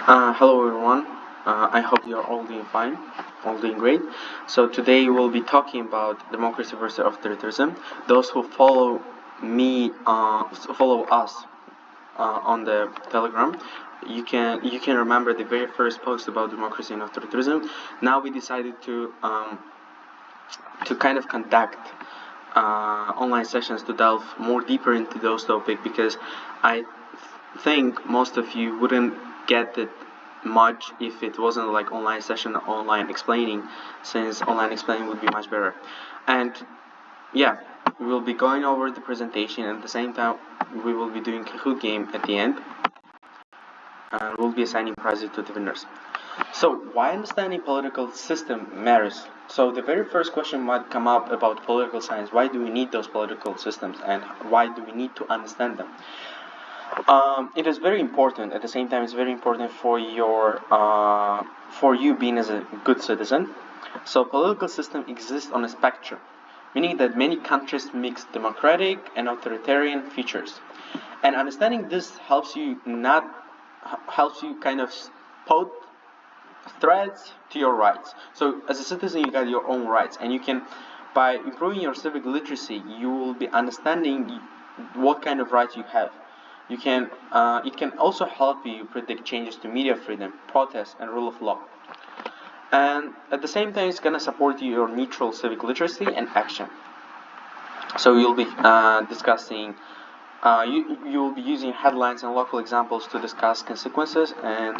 Hello everyone. I hope you're all doing fine, all doing great. So today we'll be talking about democracy versus authoritarianism. Those who follow me, follow us on the Telegram, you can remember the very first post about democracy and authoritarianism. Now we decided to kind of conduct online sessions to delve more deeper into those topics because I think most of you wouldn't get it much if it wasn't like online session, online explaining, since online explaining would be much better. And yeah, we will be going over the presentation, and at the same time we will be doing Kahoot game at the end, and we'll be assigning prizes to the winners. So why understanding political system matters? So the very first question might come up about political science. Why do we need those political systems, and why do we need to understand them? It is very important. At the same time, it's very important for you being as a good citizen. So political system exists on a spectrum, meaning that many countries mix democratic and authoritarian features. And understanding this helps you kind of put threats to your rights. So as a citizen, you got your own rights, and you can, by improving your civic literacy, you will be understanding what kind of rights you have. It can also help you predict changes to media freedom, protest, and rule of law. And at the same time, it's gonna support your neutral civic literacy and action. So you'll be discussing. You will be using headlines and local examples to discuss consequences and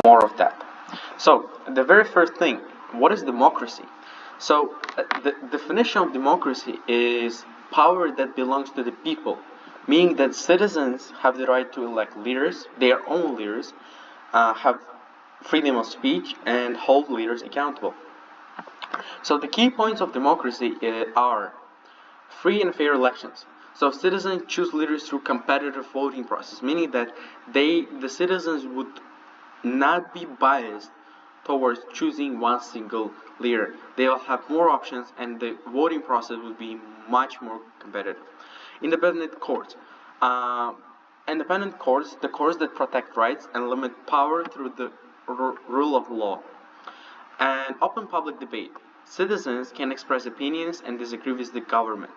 more of that. So the very first thing, what is democracy? So the definition of democracy is power that belongs to the people, meaning that citizens have the right to elect leaders, their own leaders, have freedom of speech, and hold leaders accountable. So the key points of democracy are free and fair elections. So citizens choose leaders through competitive voting process, meaning that the citizens would not be biased towards choosing one single leader. They will have more options, and the voting process will be much more competitive. Independent courts. The courts that protect rights and limit power through the rule of law. And open public debate. Citizens can express opinions and disagree with the government.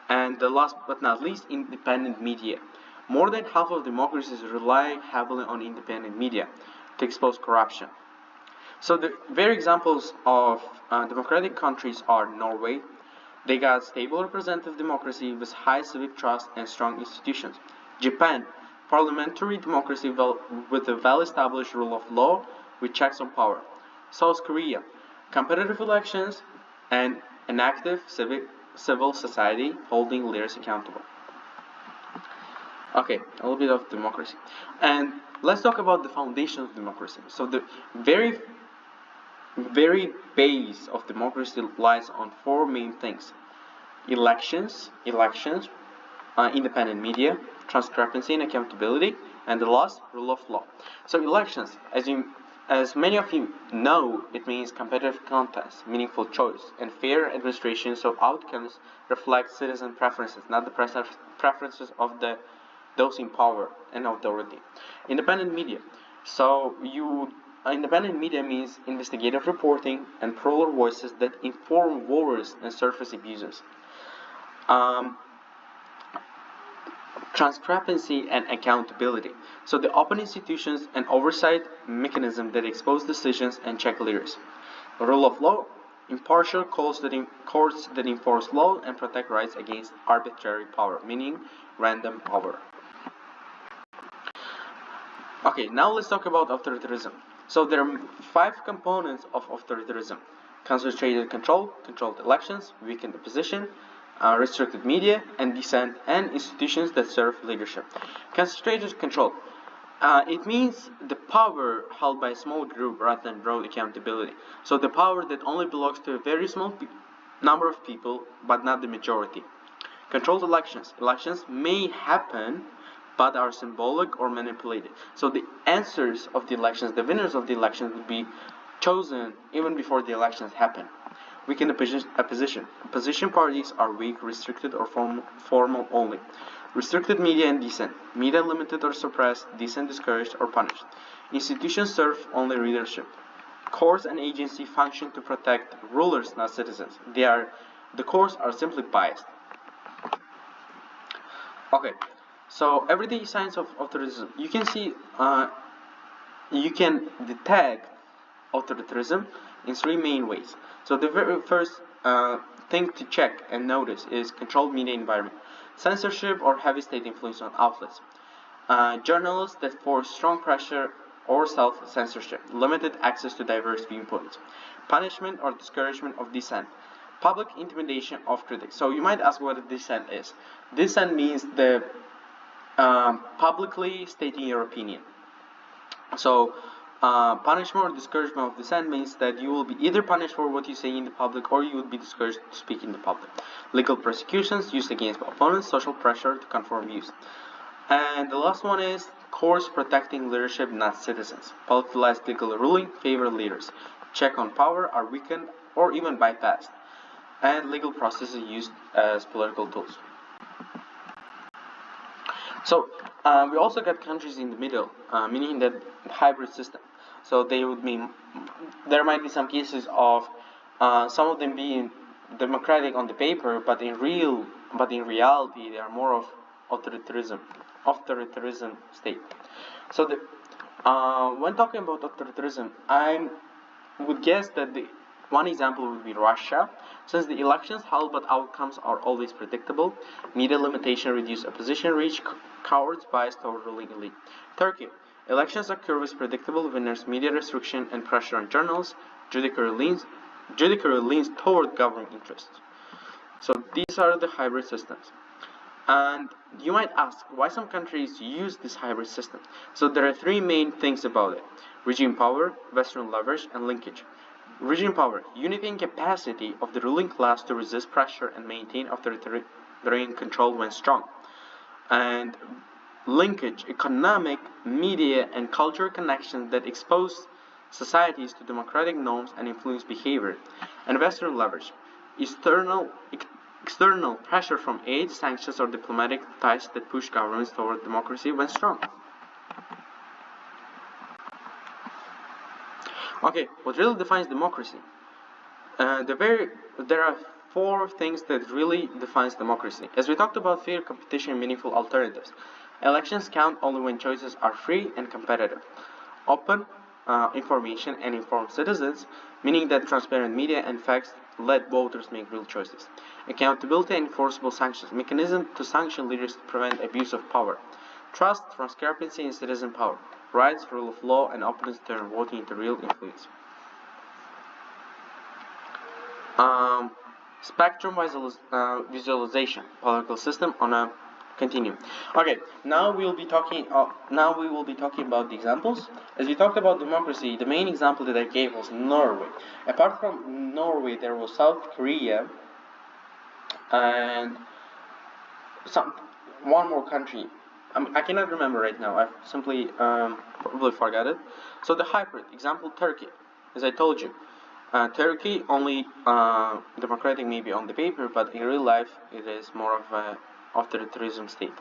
And the last but not least, independent media. More than half of democracies rely heavily on independent media to expose corruption. So the very examples of democratic countries are Norway. They got stable representative democracy with high civic trust and strong institutions. Japan, parliamentary democracy with a well-established rule of law with checks on power. South Korea, competitive elections and an active civil society holding leaders accountable. Okay, a little bit of democracy. And let's talk about the foundation of democracy. So the very base of democracy lies on four main things: elections, independent media, transparency and accountability, and the last, rule of law. So elections, as many of you know, it means competitive contest, meaningful choice, and fair administration. So outcomes reflect citizen preferences, not the preferences of those in power and authority. Independent media. Independent media means investigative reporting and plural voices that inform voters and surface abuses. Transparency and accountability. So the open institutions and oversight mechanism that expose decisions and check leaders. Rule of law. Impartial courts that enforce law and protect rights against arbitrary power, meaning random power. Okay, now let's talk about authoritarianism. So there are 5 components of authoritarianism: concentrated control, controlled elections, weakened opposition, restricted media and dissent, and institutions that serve leadership. Concentrated control. It means the power held by a small group rather than broad accountability. So the power that only belongs to a very small number of people, but not the majority. Controlled elections. Elections may happen, but are symbolic or manipulated. So the answers of the elections, the winners of the elections, will be chosen even before the elections happen. Weakened opposition. Opposition parties are weak, restricted, or formal only. Restricted media and dissent. Media limited or suppressed, dissent discouraged or punished. Institutions serve only readership. Courts and agency function to protect rulers, not citizens. The courts are simply biased. Okay, so everyday signs of authoritarianism. You can detect authoritarianism in three main ways. So the very first thing to check and notice is controlled media environment, censorship or heavy state influence on outlets, journalists that force strong pressure or self-censorship, limited access to diverse viewpoints, punishment or discouragement of dissent, public intimidation of critics. So you might ask what a dissent is. Dissent means the publicly stating your opinion. So punishment or discouragement of dissent means that you will be either punished for what you say in the public or you would be discouraged to speak in the public. Legal prosecutions used against opponents, social pressure to conform views. And the last one is courts protecting leadership, not citizens. Politicized legal ruling favor leaders. Check on power are weakened or even bypassed. And legal processes used as political tools. So we also got countries in the middle, meaning that hybrid system. So there might be some cases of some of them being democratic on the paper, but in reality they are more of authoritarianism state. So when talking about authoritarianism, I would guess that the one example would be Russia, since the elections held but outcomes are always predictable. Media limitation reduce opposition reach, cowards bias toward ruling elite. Turkey, elections occur with predictable winners, media restriction and pressure on journalists. Judiciary leans toward government interests. So these are the hybrid systems. And you might ask why some countries use this hybrid system. So there are three main things about it: regime power, Western leverage, and linkage. Regime power, unity and capacity of the ruling class to resist pressure and maintain authoritarian control when strong. And linkage, economic, media, and cultural connections that expose societies to democratic norms and influence behavior. And Western leverage, external pressure from aid, sanctions, or diplomatic ties that push governments toward democracy when strong. Okay, what really defines democracy? There are four things that really defines democracy. As we talked about, fair competition and meaningful alternatives. Elections count only when choices are free and competitive. Open information and informed citizens, meaning that transparent media and facts let voters make real choices. Accountability and enforceable sanctions, mechanism to sanction leaders to prevent abuse of power. Trust, transparency, and citizen power. Rights, rule of law, and openness turn voting into real influence. Spectrum visualization, political system on a continuum. Okay, now we will be talking about the examples. As we talked about democracy, the main example that I gave was Norway. Apart from Norway, there was South Korea and one more country. I cannot remember right now. I've simply probably forgot it. So the hybrid example, Turkey. As I told you, Turkey only democratic maybe on the paper, but in real life it is more of a authoritarianism state.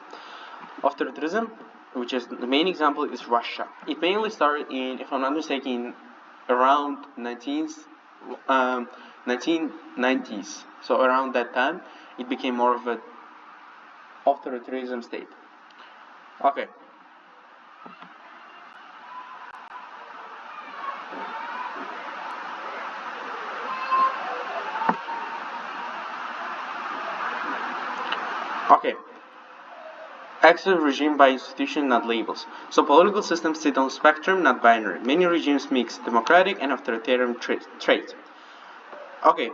Authoritarianism, which is the main example, is Russia. It mainly started in, if I'm not mistaken, around 1990s. So around that time, it became more of a authoritarianism state. Okay. Okay. Active regime by institution, not labels. So political systems sit on spectrum, not binary. Many regimes mix democratic and authoritarian traits. Okay.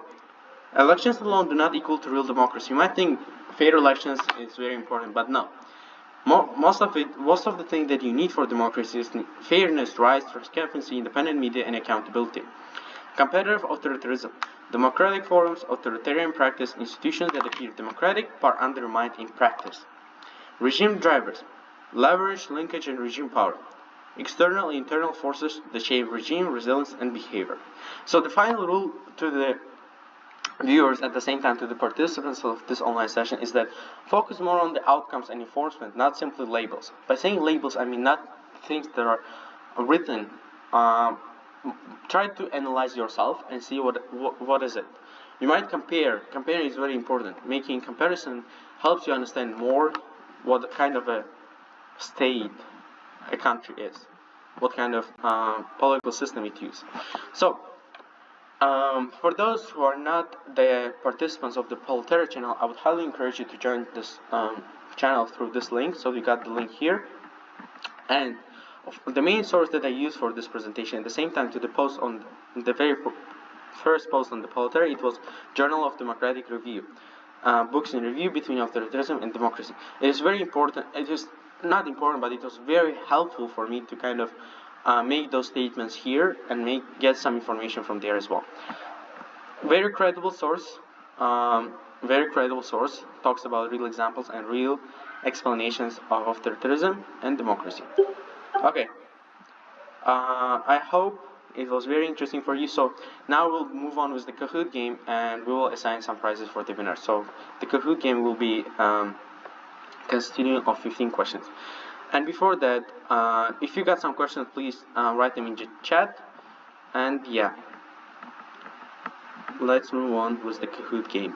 Elections alone do not equal to real democracy. You might think fair elections is very important, but no. Most of the things that you need for democracy is fairness, rights, transparency, independent media, and accountability. Competitive authoritarianism. Democratic forums, authoritarian practice, institutions that appear democratic but are undermined in practice. Regime drivers. Leverage, linkage, and regime power. External and internal forces that shape regime, resilience, and behavior. So the final rule to the viewers at the same time to the participants of this online session is that focus more on the outcomes and enforcement, not simply labels. By saying labels, I mean not things that are written. Try to analyze yourself and see what is it. You might compare. Comparing is very important. Making comparison helps you understand more what kind of a state a country is, what kind of political system it uses. So, for those who are not the participants of the Authoritarian channel, I would highly encourage you to join this channel through this link. So you got the link here. And the main source that I use for this presentation, at the same time to the post on the very first post on the Authoritarian, it was Journal of Democratic Review, books in review between authoritarianism and democracy. It is very important. It is not important, but it was very helpful for me to kind of make those statements here and get some information from there as well. Very credible source. Talks about real examples and real explanations of authoritarianism and democracy. Okay. I hope it was very interesting for you. So now we'll move on with the Kahoot game, and we will assign some prizes for the winner. So the Kahoot game will be consisting of 15 questions. And before that, if you got some questions, please write them in the chat. And yeah, let's move on with the Kahoot game.